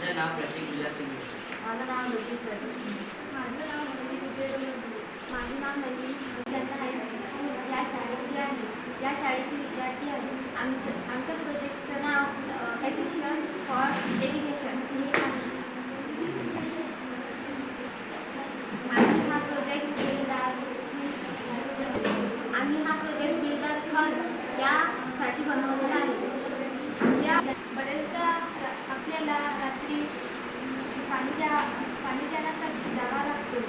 माझं नाव प्रतीक विलास शिंदे. माझं नाव ज्योतिष राजेश शिंदे. माझं नाव नलिनी विजय डोंगरे. माझं नाव नलिनी जनता हायस्कूल या शाळेची आहे. या शाळेची विद्यार्थी आहे. आमच्या प्रोजेक्टचं नाव पेटिशन फॉर डेडिकेशन हे आहे. आम्ही हा प्रोजेक्ट बिल्डर हल यासाठी बनवलेला आहे. या बरेचदा आपल्याला रात्री पाणी देण्यासाठी जावा लागतो.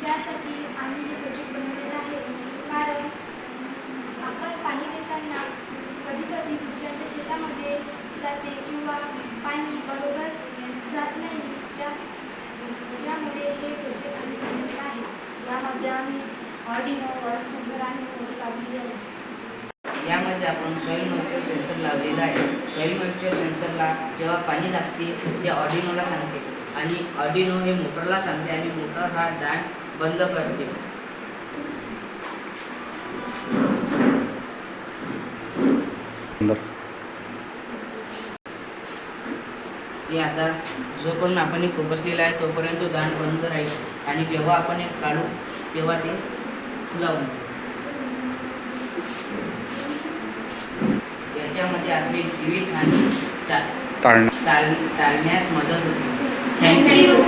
त्यासाठी आम्ही हे प्रोजेक्ट बनवलेलं आहे. कारण आपण पाणी देताना कधीकधी दुसऱ्यांच्या शेतामध्ये जाते किंवा पाणी बरोबर जात नाही. त्यामुळे हे प्रोजेक्ट आम्ही बनवलेलं आहे. यामध्ये आम्ही ऑर्डिनो वर्ड सेन्सर आणि मोटर लावलेली आहे. यामध्ये आपण सॉईल मॉइश्चर सेन्सर लावलेला आहे. सॉईल मॉइश्चर सेन्सरला जेव्हा पाणी लागते ते ऑर्डिनोला सांगते आणि ऑर्डिनो हे मोटरला सांगते आणि मोटर हा दाण बंद करते. ते आता जोपर्यंत आपण हे बसलेला आहे तोपर्यंत तो दाण बंद राहील आणि जेव्हा आपण हे काढू तेव्हा ते लावून याच्यामध्ये आपली जीवितहानी टाळण्यास मदत होते. थँक्यू.